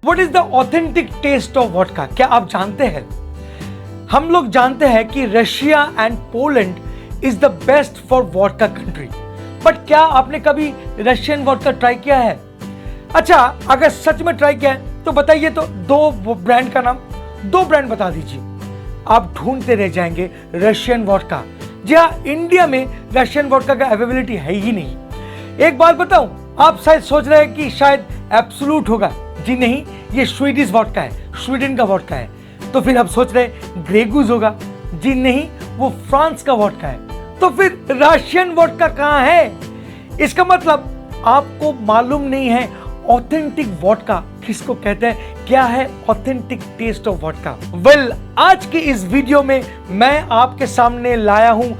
What is the authentic taste of vodka? क्या आप जानते हैं? हम लोग जानते हैं कि Russia and Poland is the best for vodka country, but क्या आपने कभी रशियन वोडका ट्राई किया है? अच्छा, अगर सच में ट्राई किया है तो बताइए, तो दो ब्रांड का नाम, दो ब्रांड बता दीजिए। आप ढूंढते रह जाएंगे रशियन वोडका। जी हाँ, इंडिया में रशियन वोडका का अवेलेबिलिटी है ही नहीं। एक बात बताऊं, आप शायद सोच रहे हैं कि शायद एब्सोल्यूट होगा। जी नहीं, ये स्वीडिश वोडका है, स्वीडन का वोडका है। तो फिर आप सोच रहे हैं ग्रेगुज होगा। जी नहीं, वो फ्रांस का वोडका है। तो फिर रशियन वोडका कहाँ है? इसका मतलब आपको मालूम नहीं है ऑथेंटिक वोडका किसको कहते हैं, क्या है authentic taste of vodka. Well, आज की इस वीडियो में मैं आपके सामने लाया हूं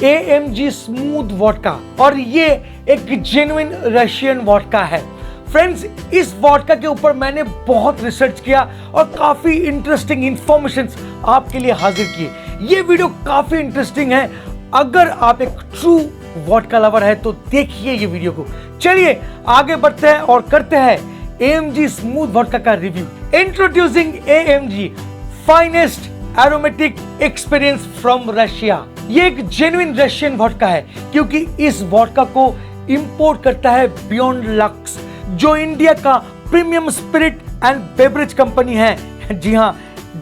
AMG स्मूथ वोडका, और ये एक जेन्युइन रशियन वोडका है। फ्रेंड्स, इस वोडका के ऊपर मैंने बहुत रिसर्च किया और काफी इंटरेस्टिंग इंफॉर्मेशन आपके लिए हाजिर किए। ये वीडियो काफी इंटरेस्टिंग है। अगर आप एक ट्रू वोडका लवर है तो देखिए ये वीडियो को। चलिए आगे बढ़ते हैं और करते हैं AMG स्मूथ वोडका का review. Introducing AMG finest aromatic experience from Russia. ये एक जेन्युइन रशियन वोडका है, क्योंकि इस वोडका को इंपोर्ट करता है बियॉन्ड लक्स, जो इंडिया का premium spirit and beverage company है। जी हाँ,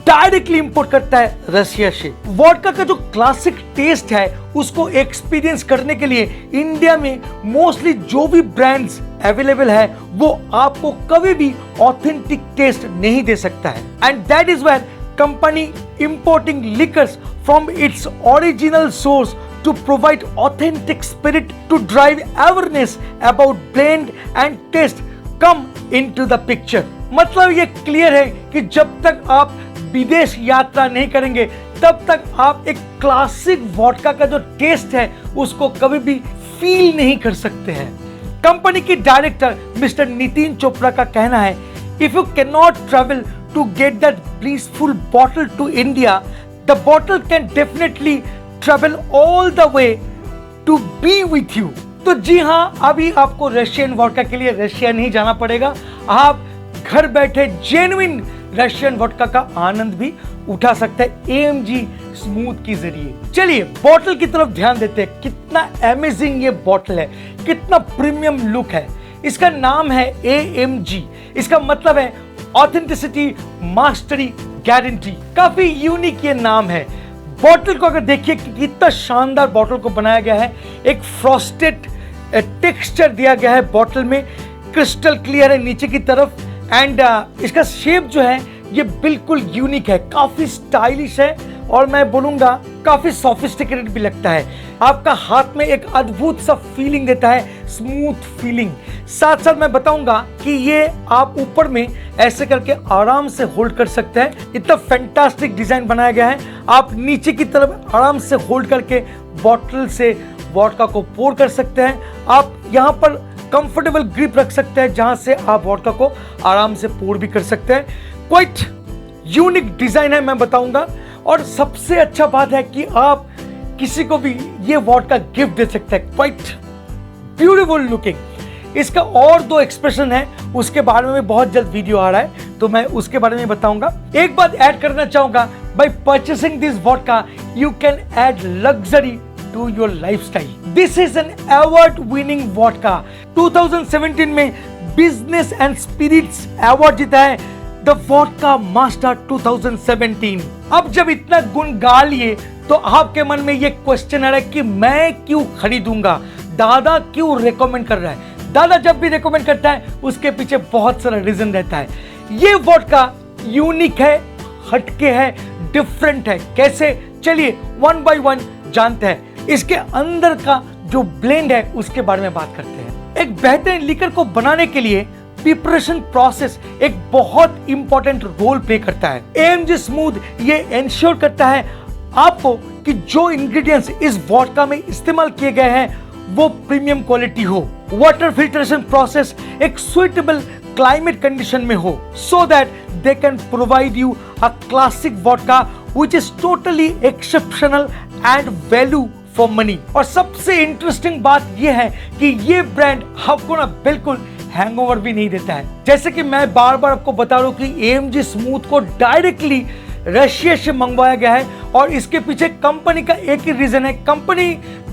डायरेक्टली इंपोर्ट करता है रशिया से। वोडका का जो क्लासिक टेस्ट है उसको एक्सपीरियंस करने के लिए इंडिया में मोस्टली जो भी ब्रांड्स अवेलेबल है वो आपको कभी भी ऑथेंटिक टेस्ट नहीं दे सकता है। And that is where company importing liquors from its original source to provide authentic spirit to drive awareness about blend and taste come into the picture। मतलब ये क्लियर है कि जब तक आप विदेश यात्रा नहीं करेंगे तब तक आप एक क्लासिक वोडका का जो टेस्ट है उसको कभी भी फील नहीं कर सकते हैं। कंपनी के डायरेक्टर मिस्टर नितिन चोपड़ा का कहना है, if you can not travel to get that blissful bottle to India, the bottle can definitely travel all the way to be with you. तो जी हाँ, अभी आपको रशियन वोडका के लिए रशिया नहीं जाना पड़ेगा। आप घर बैठे जेन्युइन रशियन वोडका का आनंद भी उठा सकते हैं AMG स्मूथ के जरिए। चलिए बॉटल की तरफ ध्यान देते हैं। कितना अमेजिंग ये बॉटल है, कितना प्रीमियम लुक है। इसका नाम है AMG। इसका मतलब है ऑथेंटिसिटी, मास्टरी, गारंटी। काफी यूनिक ये नाम है। बॉटल को अगर देखिए कि कितना शानदार बॉटल को बनाया गया है। एक फ्रॉस्टेड टेक्सचर दिया गया है बॉटल में, क्रिस्टल क्लियर है नीचे की तरफ। एंड इसका शेप जो है ये बिल्कुल यूनिक है, काफी स्टाइलिश है, और मैं बोलूंगा काफी सोफिस्टिकेटेड भी लगता है। आपका हाथ में एक अद्भुत सा फीलिंग देता है, स्मूथ फीलिंग। साथ साथ मैं बताऊंगा कि ये आप ऊपर में ऐसे करके आराम से होल्ड कर सकते हैं। इतना फैंटास्टिक डिजाइन बनाया गया है। आप नीचे की तरफ आराम से होल्ड करके बॉटल से वोडका को पोर कर सकते हैं। आप यहाँ पर कंफर्टेबल ग्रिप रख सकते हैं जहां से आप वोडका को आराम से पोर भी कर सकते हैं। क्वाइट यूनिक डिजाइन है, मैं बताऊंगा। और सबसे अच्छा बात है कि आप किसी को भी ये वोडका गिफ्ट दे सकते हैं। Quite beautiful looking. इसका और दो एक्सप्रेशन है, उसके बारे में बहुत जल्द वीडियो आ रहा है, तो मैं उसके बारे में बताऊंगा। एक बात ऐड करना चाहूंगा, by purchasing this vodka you can add luxury to your lifestyle. This is an award-winning vodka. 2017 में Business and Spirits Award जीता है, The Vodka Master 2017। अब जब इतना गुण गा लिए तो आपके मन में ये क्वेश्चन आ रहा है कि मैं क्यों खरीदूंगा, दादा क्यों रेकमेंड कर रहा है। दादा जब भी रेकमेंड करता है उसके पीछे बहुत सारा रीजन रहता है। ये वोडका यूनिक है, हटके है, डिफरेंट है। कैसे? चलिए वन बाय वन जानते हैं। इसके अंदर का जो ब्लेंड है उसके बारे में बात करते हैं। एक बेहतरीन लिकर को बनाने के लिए प्रिपरेशन प्रोसेस एक बहुत इंपॉर्टेंट रोल प्ले करता है। AMG स्मूथ ये इंश्योर करता है आपको कि जो इंग्रेडिएंट्स इस वोडका में इस्तेमाल किए गए हैं वो प्रीमियम क्वालिटी हो। वाटर फिल्ट्रेशन प्रोसेस एक सुइटेबल क्लाइमेट कंडीशन में हो, so that they can provide you a classic vodka which is totally exceptional and value for money. और सबसे इंटरेस्टिंग बात यह है कि ये ब्रांड आपको ना बिल्कुल हैंगओवर भी नहीं देता है। जैसे कि मैं बार बार आपको बता रहा हूं कि AMG स्मूथ को डायरेक्टली रशिया से मंगवाया गया है और इसके पीछे कंपनी का एक ही रीजन है। कंपनी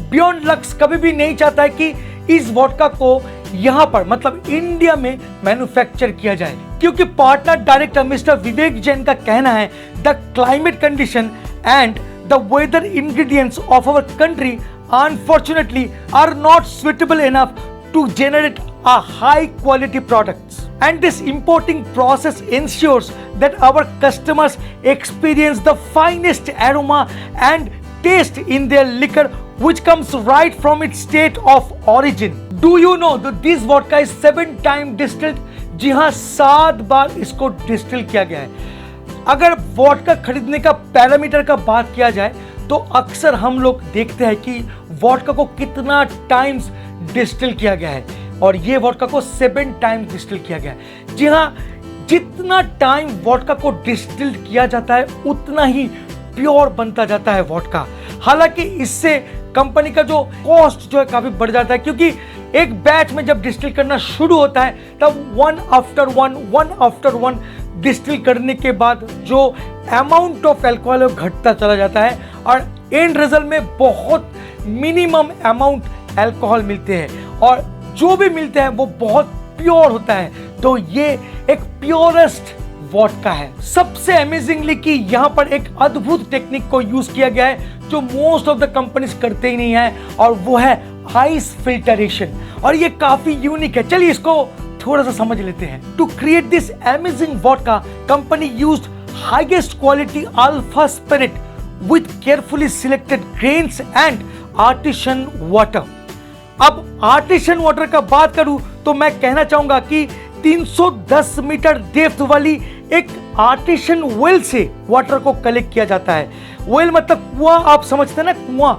बियॉन्ड लक्स कभी भी नहीं चाहता है कि इस वोडका को यहां पर मतलब इंडिया में मैन्युफैक्चर किया जाए, क्योंकि partner director mister Vivek Jain का कहना है the climate condition and the weather ingredients of our country unfortunately are not suitable enough to generate a high quality products, and this importing process ensures that our customers experience the finest aroma and taste in their liquor which comes right from its state of origin. Do you know that this vodka is 7 times distilled? जी हाँ, 7 बार इसको distil किया गया है। अगर vodka खरीदने का parameter का बात किया जाए तो अक्सर हम लोग देखते हैं कि वोडका को कितना टाइम्स डिस्टिल किया गया है और ये वोडका को 7 टाइम्स डिस्टिल किया गया है। जी हाँ, जितना टाइम वोडका को डिस्टिल किया जाता है उतना ही प्योर बनता जाता है वोडका। हालांकि इससे कंपनी का जो कॉस्ट जो है काफी बढ़ जाता है, क्योंकि एक बैच में जब डिस्टिल करना शुरू होता है तब वन आफ्टर वन डिस्टिल करने के बाद जो अमाउंट ऑफ एल्कोहल घटता चला जाता है और एंड रिजल्ट में बहुत मिनिमम अमाउंट एल्कोहल मिलते हैं और जो भी मिलते हैं वो बहुत प्योर होता है। तो ये एक प्योरेस्ट वोडका है। सबसे अमेजिंगली कि यहाँ पर एक अद्भुत टेक्निक को यूज किया गया है जो मोस्ट ऑफ द कंपनीज करते ही नहीं है और वो है आइस फिल्टरेशन, और ये काफी यूनिक है। चलिए इसको थोड़ा सा समझ लेते हैं। To create this amazing vodka company used highest quality alpha spirit with carefully selected grains and artisan water. अब आर्टिसन वाटर का बात करूं तो मैं कहना चाहूंगा कि 310 मीटर डेप्थ वाली एक आर्टिसन वेल से वाटर को कलेक्ट किया जाता है। वेल मतलब कुआं, आप समझते हैं ना कुआं,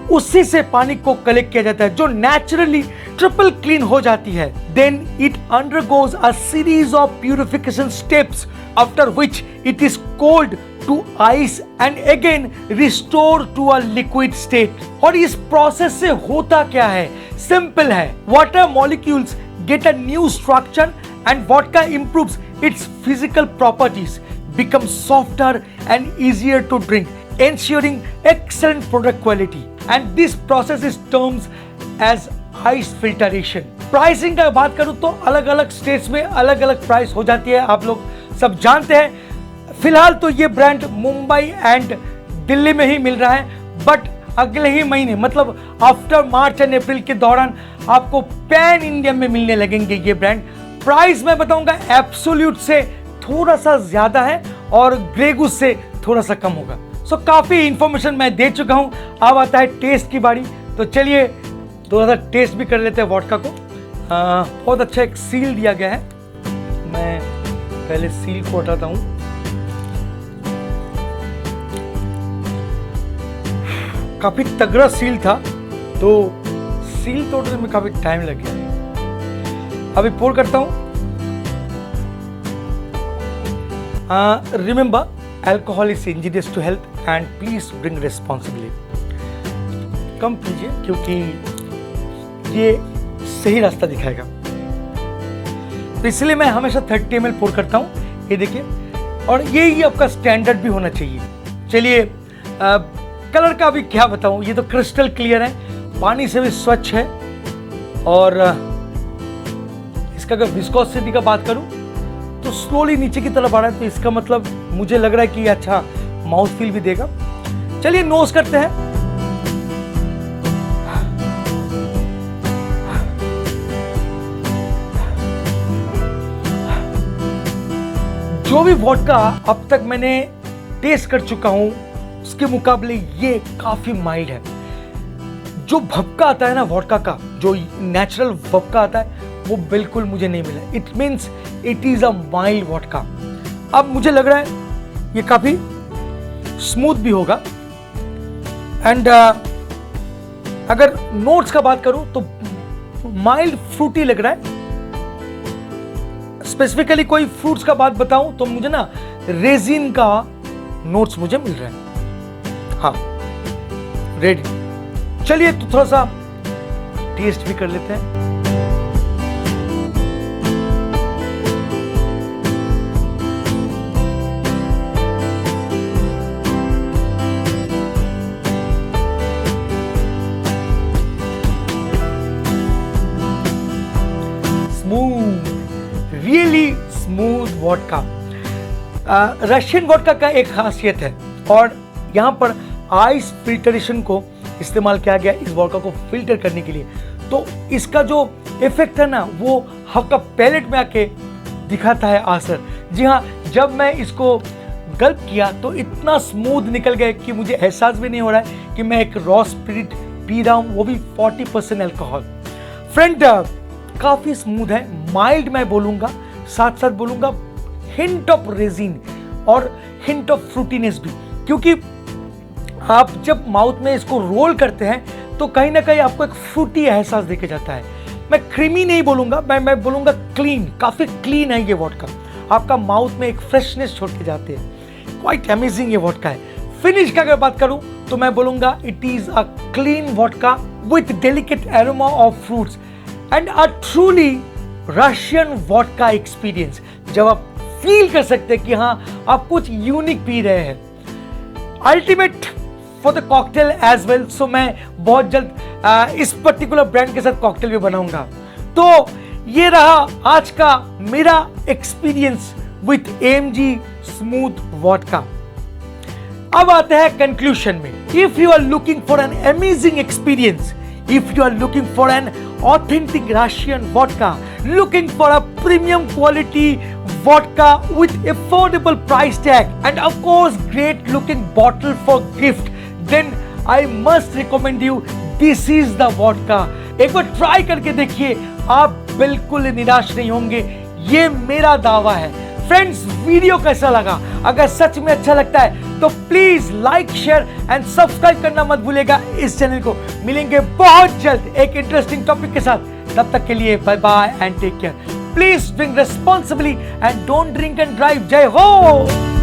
उसी से पानी को कलेक्ट किया जाता है जो नेचुरली ट्रिपल क्लीन हो जाती है। Then it undergoes a series of purification steps after which it is cooled to ice and again restore to a liquid state. और इस प्रोसेस से होता क्या है? सिंपल है, water molecules get a new structure and vodka improves its physical properties, become softer and easier to drink, ensuring excellent product quality, and this process is termed as ice filtration. Pricing का बात करूं तो अलग अलग states में अलग अलग price हो जाती है, आप लोग सब जानते हैं। फिलहाल तो ये ब्रांड मुंबई एंड दिल्ली में ही मिल रहा है, बट अगले ही महीने मतलब आफ्टर मार्च एंड अप्रैल के दौरान आपको पैन इंडिया में मिलने लगेंगे ये ब्रांड। प्राइस मैं बताऊंगा एब्सोल्यूट से थोड़ा सा ज्यादा है और ग्रे गूस से थोड़ा सा कम होगा। सो काफी इंफॉर्मेशन मैं दे चुका हूं, अब आता है टेस्ट की बारी। तो चलिए थोड़ा सा टेस्ट भी कर लेते हैं वोडका को। बहुत अच्छा एक सील दिया गया है, मैं पहले सील को हटाता हूं। काफी तगड़ा सील था तो सील तोड़ने में काफी टाइम लग गया। अभी पोर करता हूं। Remember, alcohol is injurious to health and please drink responsibly. कम पीजिए क्योंकि ये सही रास्ता दिखाएगा। तो इसलिए मैं हमेशा 30 ml पोर करता हूँ, ये देखिए, और यही आपका स्टैंडर्ड भी होना चाहिए। चलिए कलर का भी क्या बताऊँ, ये तो क्रिस्टल क्लियर है, पानी से भी स्वच्छ है। और इसका अगर विस्कोसिटी का बात करूँ तो स्लोली नीचे की तरफ आ रहा है, तो इसका मतलब मुझे लग रहा है कि अच्छा माउथ फील भी देगा। चलिए नोज करते हैं। जो भी वोडका अब तक मैंने टेस्ट कर चुका हूं उसके मुकाबले ये काफी माइल्ड है। जो भपका आता है ना वोडका का, जो नेचुरल भपका आता है वो बिल्कुल मुझे नहीं मिला। It means it is a mild vodka. अब मुझे लग रहा है ये काफी स्मूथ भी होगा। एंड अगर नोट्स का बात करूं तो माइल्ड फ्रूटी लग रहा है। स्पेसिफिकली कोई फ्रूट्स का बात बताऊं तो मुझे ना रेजिन का नोट्स मुझे मिल रहा है। हाँ, रेडी। चलिए तो थोड़ा सा टेस्ट भी कर लेते हैं। वोडका। रशियन वोडका का एक खासियत है और यहाँ पर आइस फिल्टरेशन को इस्तेमाल किया गया इस वोडका को फिल्टर करने के लिए। तो इसका जो इफेक्ट है ना वो आपका पैलेट में आके दिखाता है असर। जी हाँ, जब मैं इसको गल्प किया तो इतना स्मूथ निकल गया कि मुझे एहसास भी नहीं हो रहा है कि मैं एक रॉ स्पिरिट पी रहा हूँ, वो भी 40% अल्कोहल। फ्रेंड काफ़ी स्मूथ है, माइल्ड मैं बोलूँगा, साथ साथ बोलूँगा हिंट ऑफ रेजिन और हिंट ऑफ फ्रूटीनेस भी, क्योंकि आप जब माउथ में इसको रोल करते हैं तो कहीं ना कहीं आपको एक फ्रूटी एहसास देके जाता है। मैं क्रीमी नहीं बोलूँगा, मैं बोलूँगा क्लीन, काफ़ी क्लीन है ये वोडका। आपका माउथ में एक फ्रेशनेस छोड़ के जाते हैं। क्वाइट अमेजिंग ये वोडका है। फिनिश की अगर बात करूं तो मैं बोलूंगा it is a clean vodka with delicate aroma of fruits and a truly Russian vodka experience, जब आप फील कर सकते हैं कि हाँ आप कुछ यूनिक पी रहे हैं। Ultimate for the cocktail as well, so मैं बहुत जल्द इस पर्टिकुलर ब्रांड के साथ कॉकटेल भी बनाऊंगा। तो ये रहा आज का मेरा experience with AMG smooth vodka. अब आते हैं कंक्लूजन में। If you are looking for an amazing experience, if you are looking for an authentic Russian vodka, looking for a premium quality vodka with affordable price tag and of course great looking bottle for gift, then I must recommend you this is the vodka। एक बार try करके देखिए, आप बिल्कुल निराश नहीं होंगे, ये मेरा दावा है। फ्रेंड्स, वीडियो कैसा लगा? अगर सच में अच्छा लगता है तो please like, share and subscribe करना मत भूलिएगा इस चैनल को। मिलेंगे बहुत जल्द एक इंटरेस्टिंग टॉपिक के साथ, तब तक के लिए bye bye and take care. Please drink responsibly and don't drink and drive. जय हो।